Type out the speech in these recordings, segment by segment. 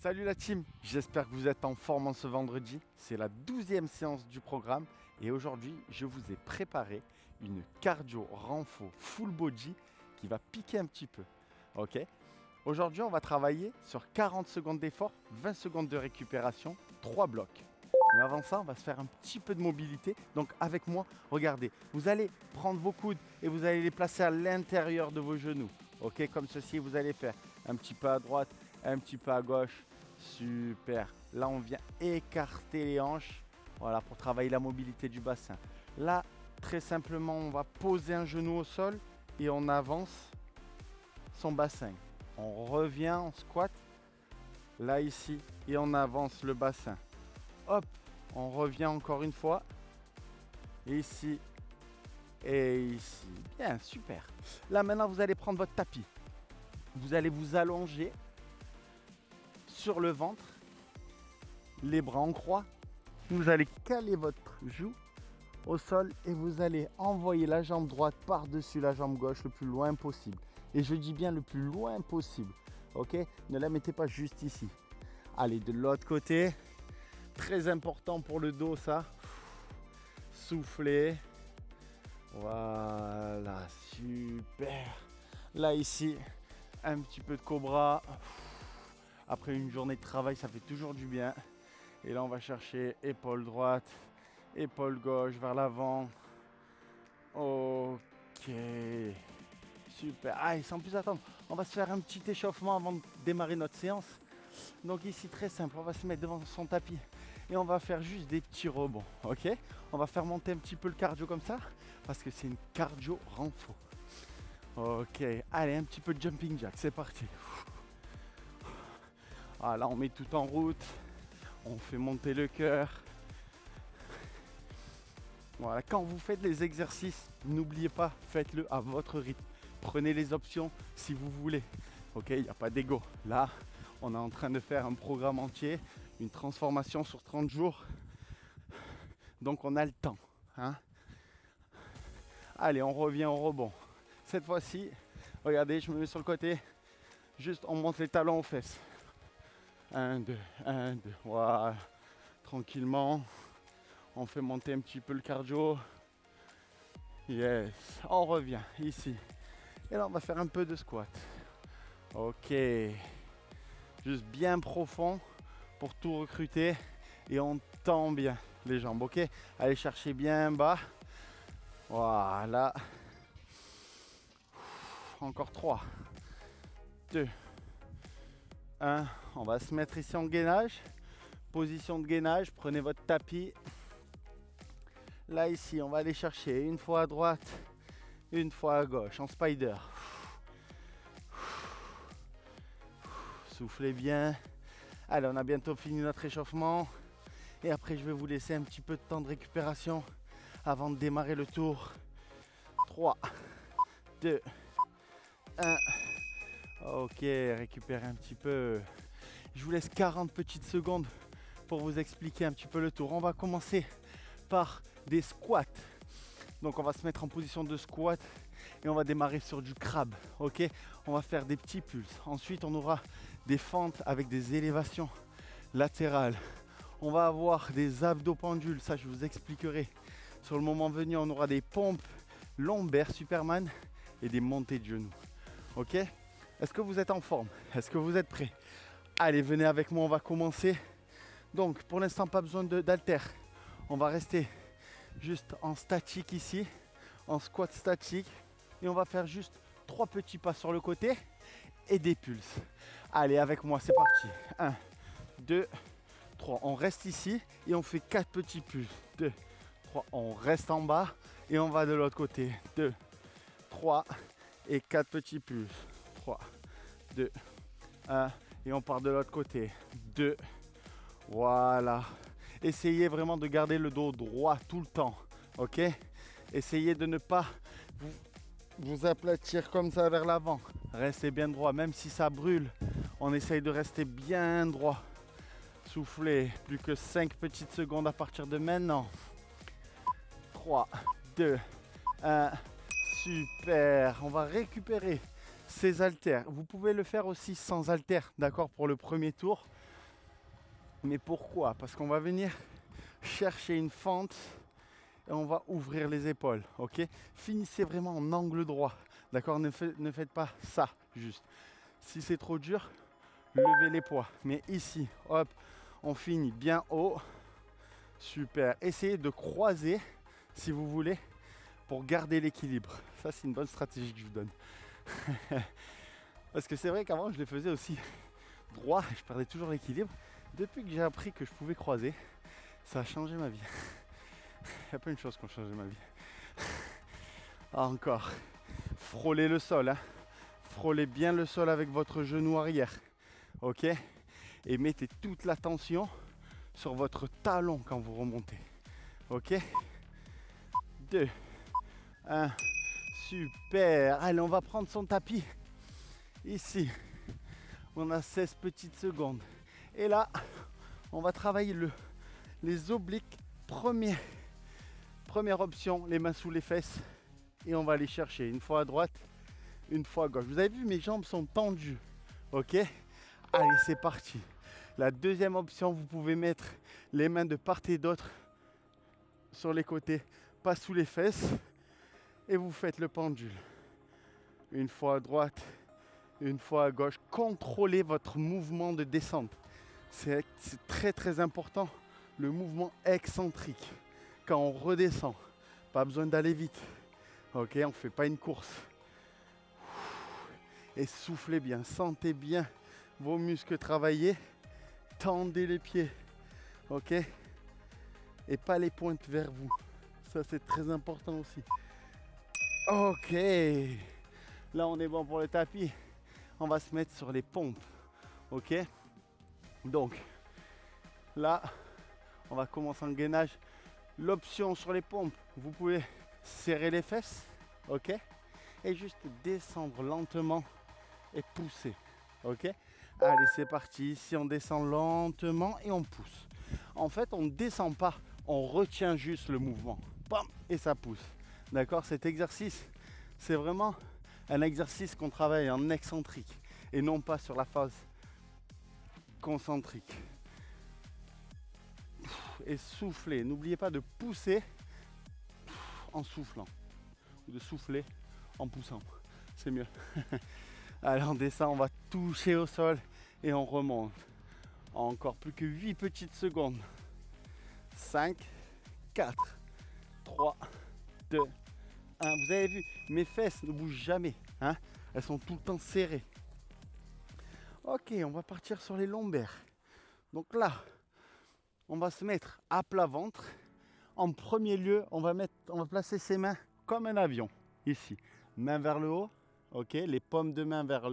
Salut la team, j'espère que vous êtes en forme en ce vendredi. C'est la 12e séance du programme et aujourd'hui je vous ai préparé une cardio renfo full body qui va piquer un petit peu. Ok. Aujourd'hui on va travailler sur 40 secondes d'effort, 20 secondes de récupération, 3 blocs. Mais avant ça on va se faire un petit peu de mobilité. Donc avec moi, regardez, vous allez prendre vos coudes et vous allez les placer à l'intérieur de vos genoux. Ok, comme ceci, vous allez faire un petit peu à droite, un petit peu à gauche. Super. Là, on vient écarter les hanches. Voilà, pour travailler la mobilité du bassin. Là, très simplement, on va poser un genou au sol et on avance son bassin. On revient, on squatte. Là, ici, et on avance le bassin. Hop, on revient encore une fois. Ici et ici. Bien, super. Là, maintenant, vous allez prendre votre tapis. Vous allez vous allonger sur le ventre, les bras en croix. Vous allez caler votre joue au sol et vous allez envoyer la jambe droite par-dessus la jambe gauche le plus loin possible. Et je dis bien le plus loin possible. Ok? Ne la mettez pas juste ici. Allez, de l'autre côté. Très important pour le dos, ça. Soufflez. Voilà, super. Là, ici, un petit peu de cobra. Après une journée de travail, ça fait toujours du bien. Et là, on va chercher épaule droite, épaule gauche vers l'avant. Ok. Super. Ah, et sans plus attendre, on va se faire un petit échauffement avant de démarrer notre séance. Donc ici, très simple, on va se mettre devant son tapis et on va faire juste des petits rebonds. Ok. On va faire monter un petit peu le cardio comme ça parce que c'est une cardio renfo. Ok. Allez, un petit peu de jumping jack. C'est parti. Ah, là, on met tout en route. On fait monter le cœur. Voilà, quand vous faites les exercices, n'oubliez pas, faites-le à votre rythme. Prenez les options si vous voulez. Ok, il n'y a pas d'ego. Là, on est en train de faire un programme entier, une transformation sur 30 jours. Donc on a le temps. Hein. Allez, on revient au rebond. Cette fois-ci, regardez, je me mets sur le côté. Juste, on monte les talons aux fesses. 1, 2, 1, 2. Voilà. Tranquillement. On fait monter un petit peu le cardio. Yes. On revient ici. Et là, on va faire un peu de squat. Ok. Juste bien profond pour tout recruter. Et on tend bien les jambes. Ok. Allez chercher bien bas. Voilà. Encore 3, 2, 1. On va se mettre ici en gainage. Position de gainage. Prenez votre tapis. Là, ici, on va aller chercher une fois à droite, une fois à gauche, en spider. Soufflez bien. Allez, on a bientôt fini notre échauffement. Et après, je vais vous laisser un petit peu de temps de récupération avant de démarrer le tour. 3, 2, 1. Ok, récupérez un petit peu. Je vous laisse 40 petites secondes pour vous expliquer un petit peu le tour. On va commencer par des squats. Donc on va se mettre en position de squat et on va démarrer sur du crabe. Ok, on va faire des petits pulses. Ensuite on aura des fentes avec des élévations latérales. On va avoir des abdos pendules, ça je vous expliquerai sur le moment venu. On aura des pompes lombaires Superman et des montées de genoux. Ok, est-ce que vous êtes en forme? Est-ce que vous êtes prêts? Allez, venez avec moi, on va commencer. Donc pour l'instant pas besoin d'haltères. On va rester juste en statique ici, en squat statique. Et on va faire juste 3 petits pas sur le côté et des pulses. Allez, avec moi, c'est parti. 1, 2, 3. On reste ici et on fait 4 petits pulses. 2, 3. On reste en bas et on va de l'autre côté. 2, 3 et 4 petits pulses. 3, 2, 1. Et on part de l'autre côté. 2. Voilà. Essayez vraiment de garder le dos droit tout le temps. Ok? Essayez de ne pas vous aplatir comme ça vers l'avant. Restez bien droit. Même si ça brûle, on essaye de rester bien droit. Soufflez. Plus que 5 petites secondes à partir de maintenant. 3, 2, 1. Super. On va récupérer ces haltères. Vous pouvez le faire aussi sans haltères. D'accord? Pour le premier tour. Mais pourquoi? Parce qu'on va venir chercher une fente et on va ouvrir les épaules, ok? Finissez vraiment en angle droit, d'accord? Ne faites pas ça, juste. Si c'est trop dur, levez les poids. Mais ici, hop, on finit bien haut. Super. Essayez de croiser, si vous voulez, pour garder l'équilibre. Ça, c'est une bonne stratégie que je vous donne. Parce que c'est vrai qu'avant, je les faisais aussi droit, je perdais toujours l'équilibre. Depuis que j'ai appris que je pouvais croiser, ça a changé ma vie. Il y a plein de choses qui ont changé ma vie. Encore. Frôlez le sol. Hein. Frôlez bien le sol avec votre genou arrière. Ok? Et mettez toute la tension sur votre talon quand vous remontez. Ok? 2, 1. Super. Allez, on va prendre son tapis. Ici. On a 16 petites secondes. Et là, on va travailler les obliques. Première option, les mains sous les fesses. Et on va aller chercher une fois à droite, une fois à gauche. Vous avez vu, mes jambes sont tendues. Ok? Allez, c'est parti. La deuxième option, vous pouvez mettre les mains de part et d'autre sur les côtés, pas sous les fesses. Et vous faites le pendule. Une fois à droite, une fois à gauche. Contrôlez votre mouvement de descente. C'est très très important, le mouvement excentrique. Quand on redescend, pas besoin d'aller vite. Ok, on ne fait pas une course. Et soufflez bien, sentez bien vos muscles travailler. Tendez les pieds. Ok? Et pas les pointes vers vous. Ça, c'est très important aussi. Ok. Là, on est bon pour le tapis. On va se mettre sur les pompes. Ok? Donc, là, on va commencer en gainage. L'option sur les pompes, vous pouvez serrer les fesses. Ok? Et juste descendre lentement et pousser. Ok? Allez, c'est parti. Ici, on descend lentement et on pousse. En fait, on ne descend pas. On retient juste le mouvement. Bam, et ça pousse. D'accord? Cet exercice, c'est vraiment un exercice qu'on travaille en excentrique et non pas sur la phase concentrique. Et soufflez. N'oubliez pas de pousser en soufflant ou de souffler en poussant. C'est mieux. Allez, on descend, on va toucher au sol et on remonte. Encore plus que 8 petites secondes. 5, 4, 3, 2, 1. Vous avez vu, mes fesses ne bougent jamais. Hein? Elles sont tout le temps serrées. Ok, on va partir sur les lombaires. Donc là, on va se mettre à plat ventre. En premier lieu, on va placer ses mains comme un avion. Ici, main vers le haut. Ok, les paumes de main vers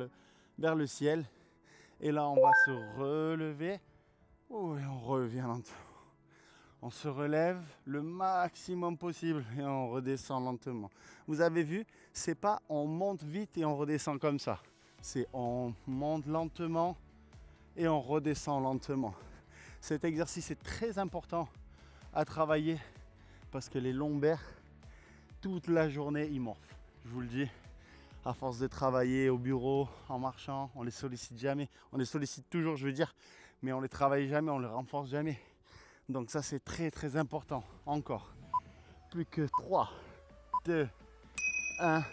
le ciel. Et là, on va se relever. Oh, et on revient lentement. On se relève le maximum possible et on redescend lentement. Vous avez vu, c'est pas on monte vite et on redescend comme ça. C'est on monte lentement et on redescend lentement. Cet exercice est très important à travailler parce que les lombaires, toute la journée, ils morflent. Je vous le dis. À force de travailler au bureau, en marchant, on les sollicite jamais. On les sollicite toujours, je veux dire, mais on les travaille jamais, on les renforce jamais. Donc ça, c'est très très important. Encore. Plus que 3, 2, 1.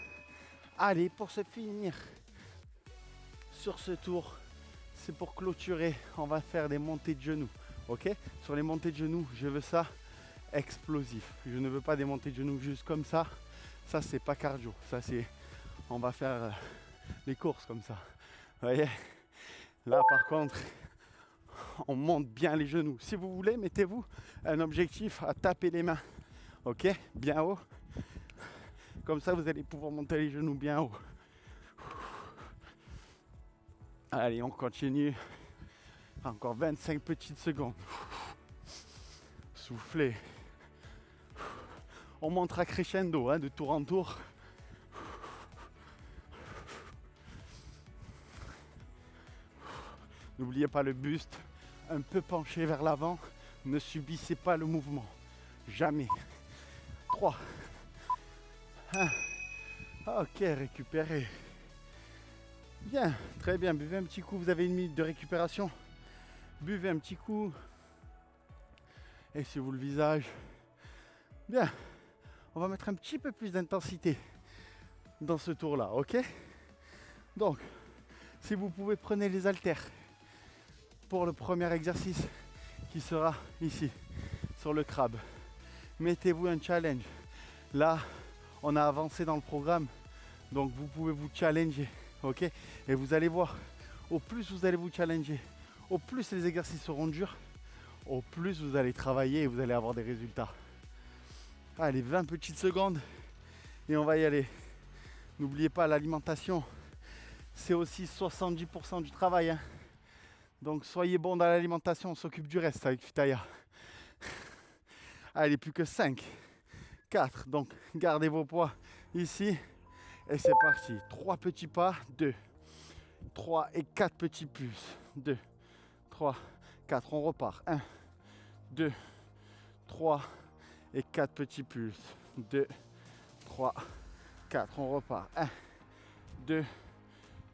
Allez, pour se finir sur ce tour, c'est pour clôturer. On va faire des montées de genoux. Ok? Sur les montées de genoux, je veux ça explosif. Je ne veux pas des montées de genoux juste comme ça. Ça, c'est pas cardio. Ça, c'est... On va faire les courses comme ça. Vous voyez? Là, par contre, on monte bien les genoux. Si vous voulez, mettez-vous un objectif à taper les mains. Ok? Bien haut. Comme ça, vous allez pouvoir monter les genoux bien haut. Allez, on continue. Encore 25 petites secondes. Soufflez. On montera crescendo, hein, de tour en tour. N'oubliez pas le buste, un peu penché vers l'avant. Ne subissez pas le mouvement. Jamais. 3. 1. Ok, récupérez. Bien, très bien. Buvez un petit coup. Vous avez une minute de récupération. Buvez un petit coup. et sur le visage. Bien, on va mettre un petit peu plus d'intensité dans ce tour-là, ok? Donc, si vous pouvez, prenez les haltères pour le premier exercice qui sera ici, sur le crabe. Mettez-vous un challenge. Là, on a avancé dans le programme, donc vous pouvez vous challenger, ok? Et vous allez voir, au plus vous allez vous challenger, au plus les exercices seront durs, au plus vous allez travailler et vous allez avoir des résultats. Allez, 20 petites secondes et on va y aller. N'oubliez pas, l'alimentation, c'est aussi 70% du travail, hein. Donc soyez bon dans l'alimentation, on s'occupe du reste avec Fitaya. Allez, plus que 5, 4, donc gardez vos poids ici. Et c'est parti, 3 petits pas, 2, 3 et 4 petits plus. 2, 3, 4, on repart. 1, 2, 3 et 4 petits plus. 2, 3, 4, on repart. 1, 2,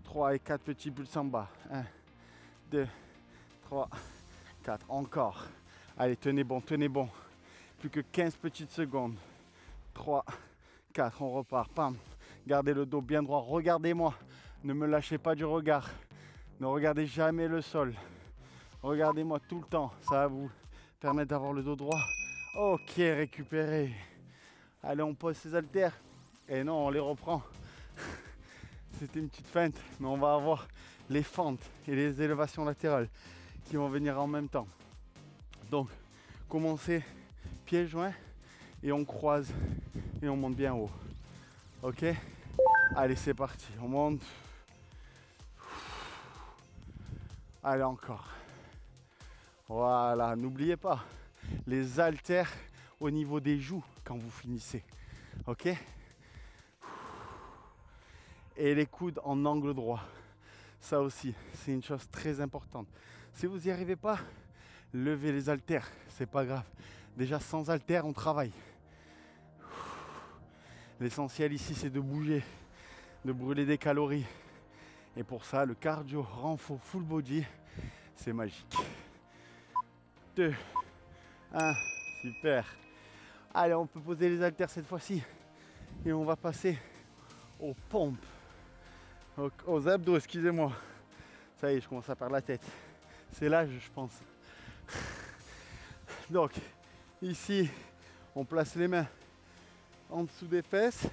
3 et 4 petits pulses en bas. 1, 2, 3, 4, encore. Allez, tenez bon, tenez bon. Plus que 15 petites secondes. 3, 4, on repart. Pam. Gardez le dos bien droit. Regardez-moi. Ne me lâchez pas du regard. Ne regardez jamais le sol. Regardez-moi tout le temps. Ça va vous permettre d'avoir le dos droit. Ok, récupérez. Allez, on pose ces haltères. Et non, on les reprend. C'était une petite feinte, mais on va avoir les fentes et les élévations latérales qui vont venir en même temps. Donc, commencez pieds joints et on croise et on monte bien haut. Ok? Allez, c'est parti. On monte. Allez, encore. Voilà, n'oubliez pas les haltères au niveau des joues quand vous finissez. Ok? Et les coudes en angle droit. Ça aussi, c'est une chose très importante. Si vous n'y arrivez pas, levez les haltères, c'est pas grave. Déjà sans haltères, on travaille. L'essentiel ici, c'est de bouger, de brûler des calories. Et pour ça, le cardio renfort full body, c'est magique. 2, 1, super. Allez, on peut poser les haltères cette fois-ci. Et on va passer aux pompes. Aux abdos, excusez-moi. Ça y est, je commence à perdre la tête. C'est l'âge, je pense. Donc, ici, on place les mains en dessous des fesses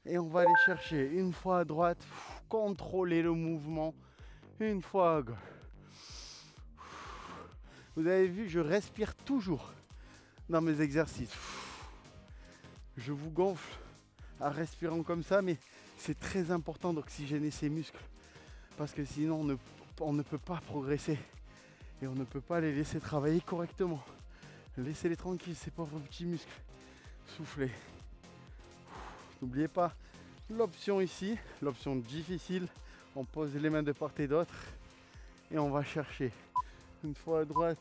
et on va aller chercher une fois à droite, contrôler le mouvement, une fois à gauche. Vous avez vu, je respire toujours dans mes exercices. Je vous gonfle en respirant comme ça, mais c'est très important d'oxygéner ces muscles parce que sinon on ne peut pas progresser et on ne peut pas les laisser travailler correctement. Laissez-les tranquilles, ces pauvres petits muscles. Soufflez. N'oubliez pas l'option ici, l'option difficile. On pose les mains de part et d'autre et on va chercher une fois à droite,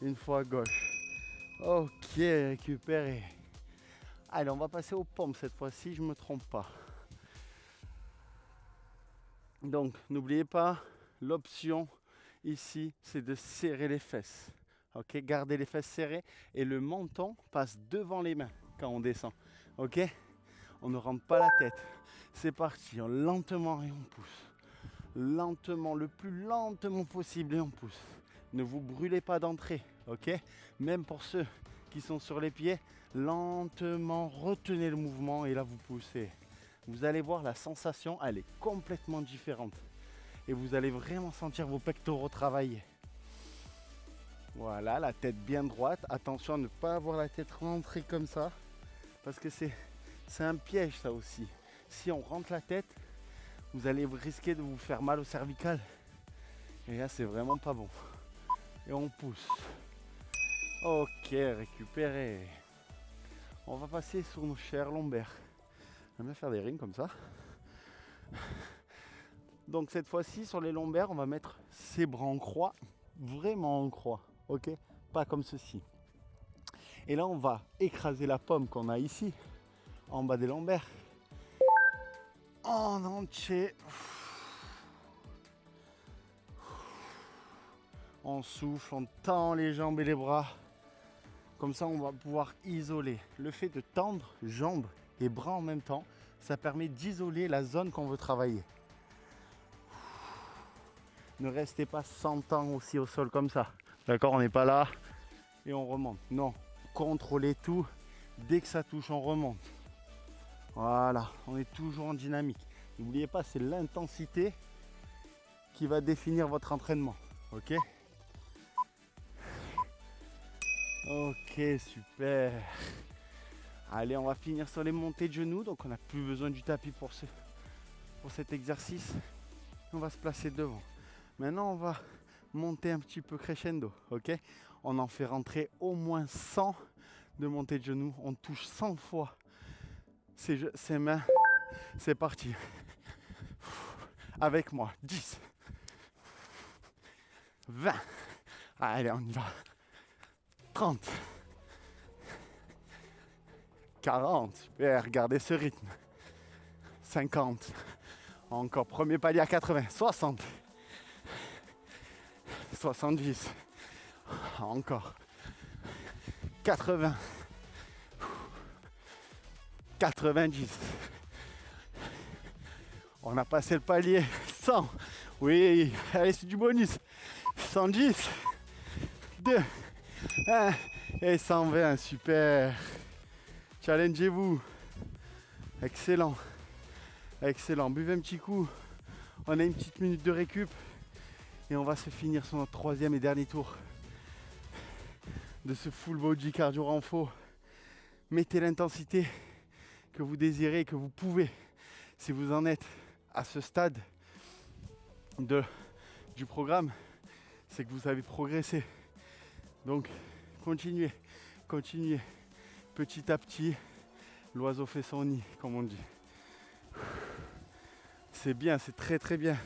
une fois à gauche. Ok, récupérez. Allez, on va passer aux pompes cette fois-ci, je ne me trompe pas. Donc, n'oubliez pas, l'option ici, c'est de serrer les fesses. Ok, gardez les fesses serrées et le menton passe devant les mains quand on descend. Ok, on ne rentre pas la tête. C'est parti, lentement et on pousse. Lentement, le plus lentement possible et on pousse. Ne vous brûlez pas d'entrée, ok? Même pour ceux qui sont sur les pieds, lentement retenez le mouvement et là vous poussez. Vous allez voir, la sensation, elle est complètement différente. Et vous allez vraiment sentir vos pectoraux travailler. Voilà, la tête bien droite. Attention à ne pas avoir la tête rentrée comme ça. Parce que c'est un piège ça aussi. Si on rentre la tête, vous allez risquer de vous faire mal au cervical. Et là, c'est vraiment pas bon. Et on pousse. Ok, récupérez. On va passer sur nos chairs lombaires. J'aime bien faire des rings comme ça. Donc cette fois-ci, sur les lombaires, on va mettre ses bras en croix. Vraiment en croix. Ok? Pas comme ceci. Et là, on va écraser la pomme qu'on a ici, en bas des lombaires. En entier. On souffle, on tend les jambes et les bras. Comme ça, on va pouvoir isoler. Le fait de tendre jambes et bras en même temps, ça permet d'isoler la zone qu'on veut travailler. Ne restez pas 100 ans aussi au sol comme ça. D'accord, on n'est pas là et on remonte. Non, contrôlez tout. Dès que ça touche, on remonte. Voilà, on est toujours en dynamique. N'oubliez pas, c'est l'intensité qui va définir votre entraînement. Ok? Ok, super. Allez, on va finir sur les montées de genoux. Donc, on n'a plus besoin du tapis pour cet exercice. On va se placer devant. Maintenant, on va monter un petit peu crescendo. Ok? On en fait rentrer au moins 100 de montées de genoux. On touche 100 fois ses mains. C'est parti. Avec moi. 10. 20. Allez, on y va. 30. 40. Super, gardez ce rythme. 50. Encore premier palier à 80. 60. 70. Encore. 80. 90. On a passé le palier. 100. Oui, allez, c'est du bonus. 110. 2. 1. Et 120. Super. Challengez-vous. Excellent. Excellent. Buvez un petit coup. On a une petite minute de récup. Et on va se finir sur notre troisième et dernier tour de ce full body cardio renfo. Mettez l'intensité que vous désirez et que vous pouvez. Si vous en êtes à ce stade du programme, c'est que vous avez progressé. Donc continuez, continuez. Petit à petit, l'oiseau fait son nid, comme on dit. C'est bien, c'est très très bien.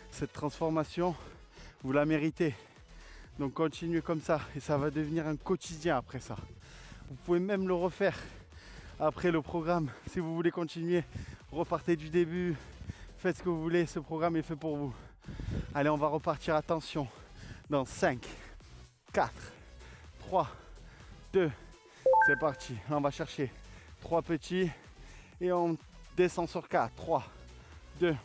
Cette transformation, vous la méritez. Donc continuez comme ça et ça va devenir un quotidien après ça. Vous pouvez même le refaire après le programme. Si vous voulez continuer, repartez du début. Faites ce que vous voulez, ce programme est fait pour vous. Allez, on va repartir, attention. Dans 5, 4, 3, 2, c'est parti. On va chercher 3 petits et on descend sur 4. 3, 2,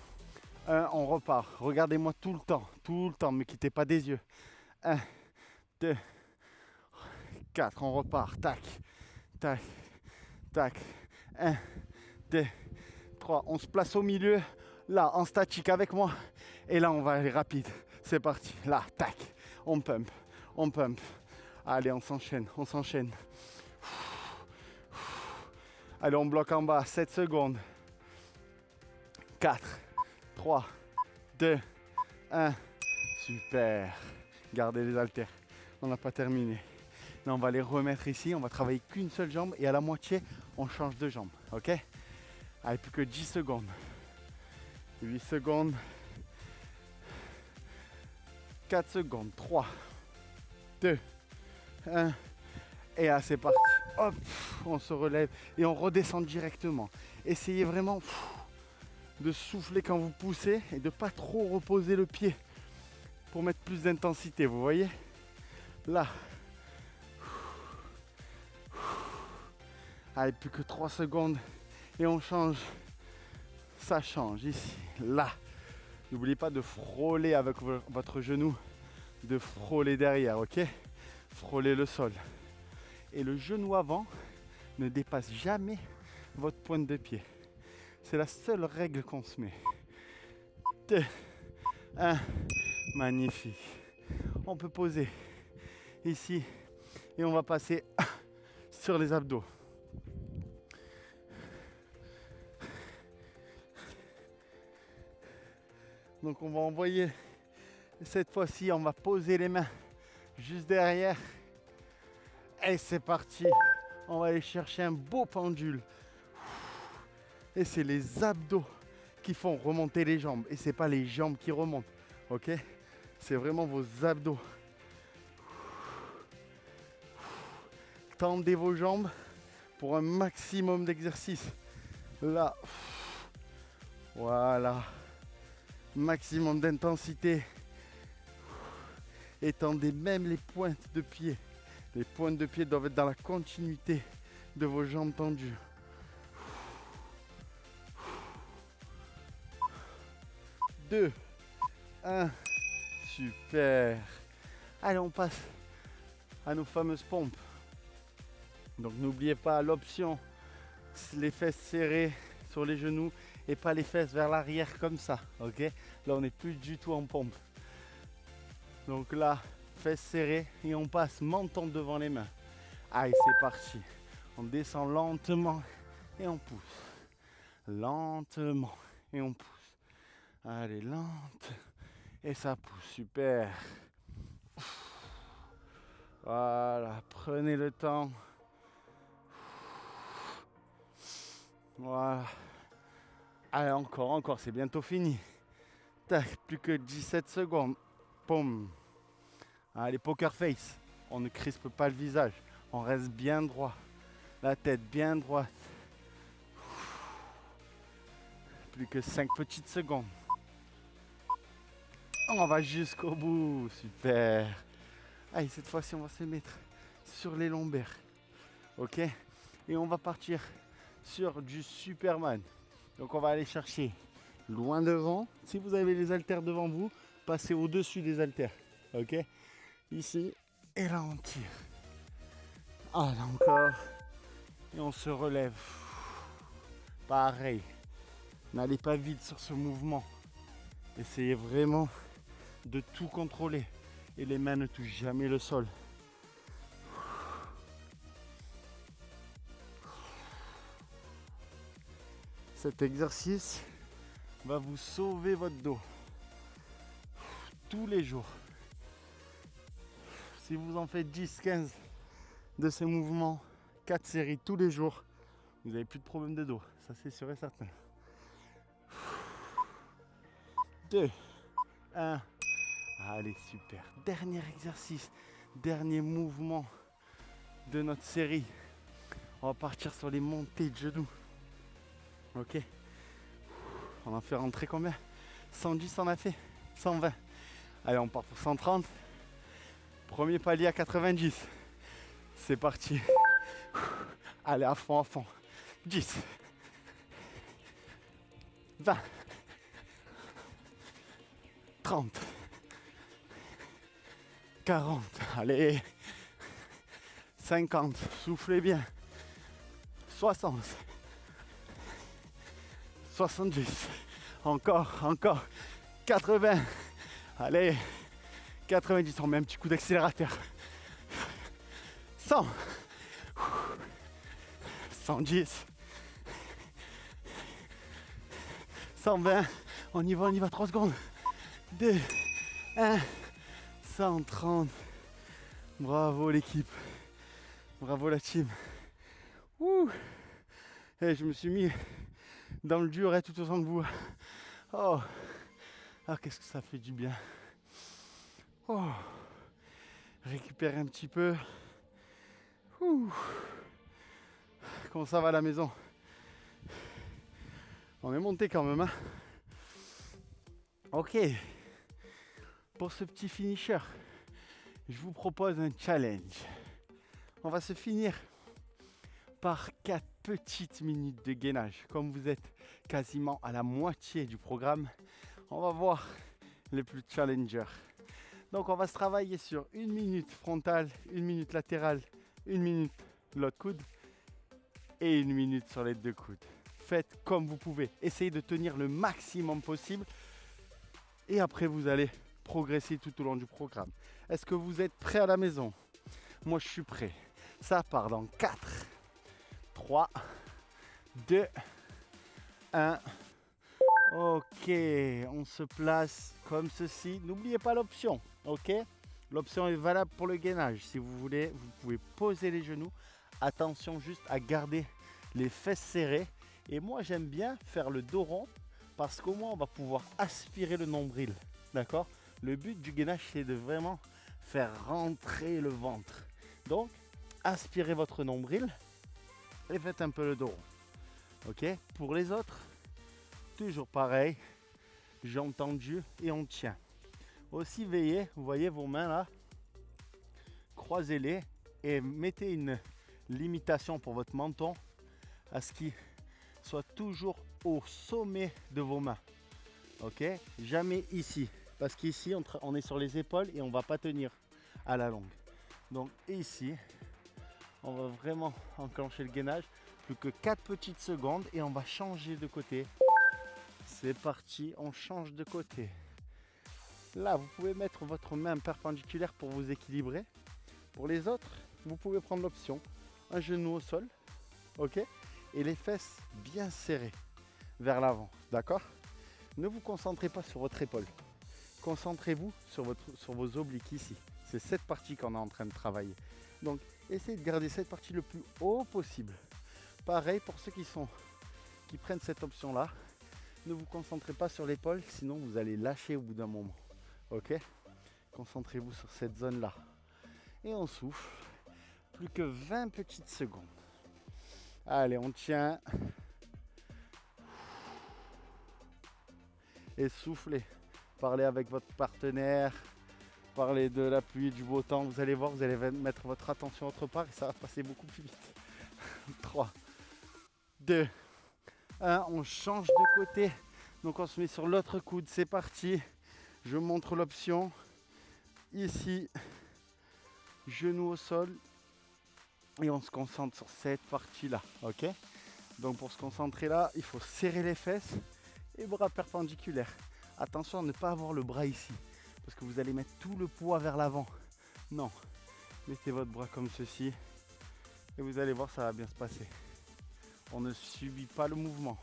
1, on repart. Regardez-moi tout le temps, ne me quittez pas des yeux. 1, 2, 4, on repart. Tac, tac, tac. 1, 2, 3. On se place au milieu, là, en statique avec moi. Et là, on va aller rapide. C'est parti. Là, tac. On pump, on pump. Allez, on s'enchaîne, on s'enchaîne. Allez, on bloque en bas. 7 secondes. 4, 3, 2, 1. Super. Gardez les haltères. On n'a pas terminé. Là, on va les remettre ici. On va travailler qu'une seule jambe. Et à la moitié, on change de jambe. Ok? Allez, plus que 10 secondes. 8 secondes. 4 secondes. 3, 2, 1. Et là, c'est parti. Hop, on se relève et on redescend directement. Essayez vraiment de souffler quand vous poussez et de ne pas trop reposer le pied pour mettre plus d'intensité, vous voyez? Là. Allez, plus que 3 secondes et on change. Ça change ici, là. N'oubliez pas de frôler avec votre genou, de frôler derrière, ok? Frôler le sol. Et le genou avant ne dépasse jamais votre pointe de pied. C'est la seule règle qu'on se met. 2, 1, magnifique. On peut poser ici et on va passer sur les abdos. Donc on va envoyer, cette fois-ci on va poser les mains juste derrière. Et c'est parti. On va aller chercher un beau pendule. Et c'est les abdos qui font remonter les jambes. Et c'est pas les jambes qui remontent. Ok? C'est vraiment vos abdos. Tendez vos jambes pour un maximum d'exercice. Là. Voilà. Maximum d'intensité. Étendez même les pointes de pied. Les pointes de pied doivent être dans la continuité de vos jambes tendues. 2, 1, super. Allez, on passe à nos fameuses pompes. Donc n'oubliez pas l'option, les fesses serrées sur les genoux et pas les fesses vers l'arrière comme ça, ok? Là on n'est plus du tout en pompe. Donc là, fesses serrées et on passe menton devant les mains. Allez, c'est parti. On descend lentement et on pousse. Lentement et on pousse. Allez, lente et ça pousse, super. Voilà, prenez le temps. Voilà. Allez, encore, c'est bientôt fini. Tac, plus que 17 secondes. Poum. Allez, poker face. On ne crispe pas le visage. On reste bien droit. La tête bien droite. Plus que 5 petites secondes. On va jusqu'au bout. Super. Allez, cette fois-ci, on va se mettre sur les lombaires. Ok? Et on va partir sur du Superman. Donc, on va aller chercher loin devant. Si vous avez les haltères devant vous, passez au-dessus des haltères. Ok? Ici. Et là, on tire. Ah, là encore. Et on se relève. Pareil. N'allez pas vite sur ce mouvement. Essayez vraiment de tout contrôler. Et les mains ne touchent jamais le sol. Cet exercice va vous sauver votre dos. Tous les jours. Si vous en faites 10, 15 de ces mouvements, 4 séries tous les jours, vous n'avez plus de problème de dos. Ça, c'est sûr et certain. 2, 1. Allez, super. Dernier exercice, dernier mouvement de notre série. On va partir sur les montées de genoux. Ok. On en fait rentrer combien? 110 on a fait. 120. Allez, on part pour 130. Premier palier à 90. C'est parti. Allez, à fond, à fond. 10. 20. 30. 40. Allez. 50. Soufflez bien. 60. 70. Encore. 80. Allez. 90. On met un petit coup d'accélérateur. 100. 110. 120. On y va. 3 secondes. 2. 1. 130. Bravo l'équipe. Bravo la team. Ouh. Et je me suis mis dans le dur tout autant que vous. Oh. Ah, qu'est-ce que ça fait du bien. Oh. Récupérer un petit peu. Ouh. Comment ça va à la maison? On est monté quand même, hein? Ok. Pour ce petit finisher, je vous propose un challenge. On va se finir par 4 petites minutes de gainage. Comme vous êtes quasiment à la moitié du programme, on va voir les plus challengers. Donc on va se travailler sur 1 minute frontale, 1 minute latérale, 1 minute l'autre coude et 1 minute sur les 2 coudes. Faites comme vous pouvez. Essayez de tenir le maximum possible et après vous allez progresser tout au long du programme. Est-ce que vous êtes prêts à la maison? Moi je suis prêt. Ça part dans 4, 3, 2, 1. Ok, on se place comme ceci. N'oubliez pas l'option, ok? L'option est valable pour le gainage. Si vous voulez, vous pouvez poser les genoux. Attention juste à garder les fesses serrées. Et moi, j'aime bien faire le dos rond parce qu'au moins, on va pouvoir aspirer le nombril. D'accord? Le but du gainage, c'est de vraiment faire rentrer le ventre. Donc, aspirez votre nombril et faites un peu le dos rond. Ok? Pour les autres, toujours pareil, jambes tendues et on tient. Aussi veillez, vous voyez vos mains là, croisez-les et mettez une limitation pour votre menton à ce qu'il soit toujours au sommet de vos mains. Ok, jamais ici, parce qu'ici on est sur les épaules et on ne va pas tenir à la longue. Donc ici, on va vraiment enclencher le gainage. Plus que 4 petites secondes et on va changer de côté. C'est parti, on change de côté. Là, vous pouvez mettre votre main perpendiculaire pour vous équilibrer. Pour les autres, vous pouvez prendre l'option un genou au sol, ok, et les fesses bien serrées vers l'avant, d'accord? Ne vous concentrez pas sur votre épaule. Concentrez-vous sur vos obliques ici. C'est cette partie qu'on est en train de travailler. Donc, essayez de garder cette partie le plus haut possible. Pareil pour ceux qui prennent cette option-là. Ne vous concentrez pas sur l'épaule, sinon vous allez lâcher au bout d'un moment. Ok? Concentrez-vous sur cette zone-là. Et on souffle. Plus que 20 petites secondes. Allez, on tient. Et soufflez. Parlez avec votre partenaire. Parlez de la pluie, du beau temps. Vous allez voir, vous allez mettre votre attention autre part et ça va passer beaucoup plus vite. 3, 2, 1. On change de côté. Donc on se met sur l'autre coude. C'est parti. Je montre l'option. Ici, genou au sol. Et on se concentre sur cette partie-là. Ok? Donc pour se concentrer là, il faut serrer les fesses et bras perpendiculaires. Attention à ne pas avoir le bras ici. Parce que vous allez mettre tout le poids vers l'avant. Non. Mettez votre bras comme ceci. Et vous allez voir, ça va bien se passer. On ne subit pas le mouvement.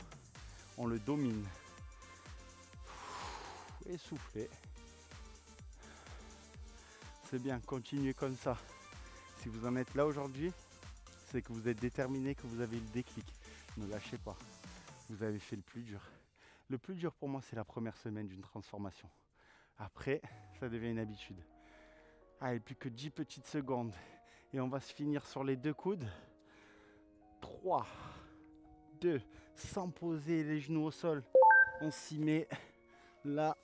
On le domine. Et soufflez. C'est bien, continuez comme ça. Si vous en êtes là aujourd'hui, c'est que vous êtes déterminé, que vous avez le déclic. Ne lâchez pas. Vous avez fait le plus dur. Le plus dur pour moi, c'est la première semaine d'une transformation. Après, ça devient une habitude. Allez, plus que 10 petites secondes. Et on va se finir sur les deux coudes. 3, 2, sans poser les genoux au sol. On s'y met là.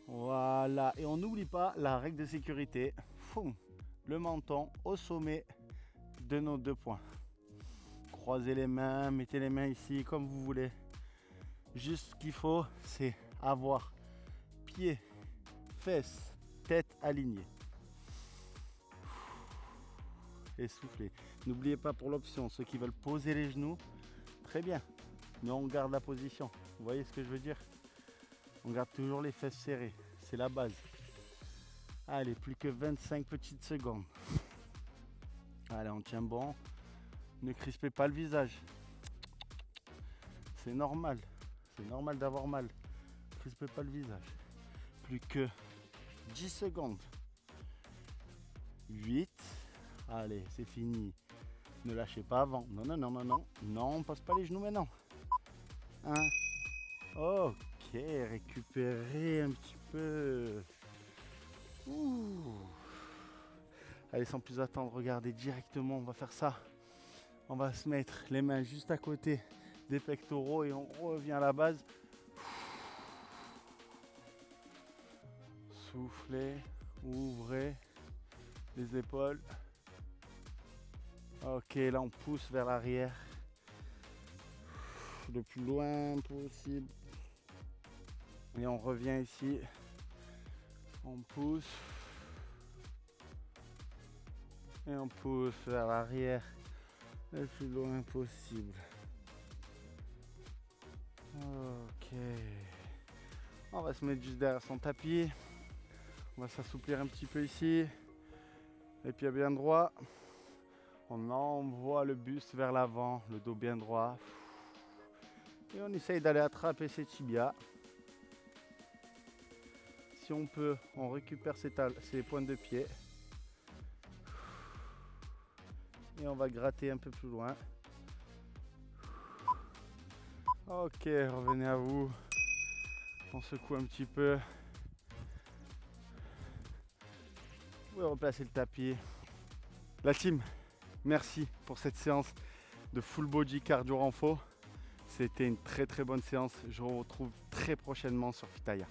Voilà. Et on n'oublie pas la règle de sécurité. Foum. Le menton au sommet de nos deux points. Croisez les mains, mettez les mains ici comme vous voulez. Juste ce qu'il faut, c'est avoir pieds, fesses, tête alignée. Et soufflez. N'oubliez pas pour l'option, ceux qui veulent poser les genoux, très bien. Mais on garde la position. Vous voyez ce que je veux dire? On garde toujours les fesses serrées. C'est la base. Allez, plus que 25 petites secondes. Allez, on tient bon. Ne crispez pas le visage. C'est normal. C'est normal d'avoir mal. Ne crispez pas le visage. Plus que 10 secondes. 8. Allez, c'est fini. Ne lâchez pas avant. Non, non, non, non, non. Non, on ne passe pas les genoux maintenant. 1. Ok, récupérez un petit peu. Ouh. Allez, sans plus attendre, regardez directement, on va faire ça. On va se mettre les mains juste à côté des pectoraux et on revient à la base. Soufflez, ouvrez les épaules. Ok, là on pousse vers l'arrière. Le plus loin possible. Et on revient ici. On pousse. Et on pousse vers l'arrière le plus loin possible. Ok. On va se mettre juste derrière son tapis. On va s'assouplir un petit peu ici. Les pieds bien droits. On envoie le buste vers l'avant, le dos bien droit. Et on essaye d'aller attraper ses tibias. Si on peut, on récupère ses pointes de pied. Et on va gratter un peu plus loin. Ok, revenez à vous. On secoue un petit peu. Vous pouvez replacer le tapis. La team, merci pour cette séance de full body cardio renfo. C'était une très très bonne séance. Je vous retrouve très prochainement sur Fitaya.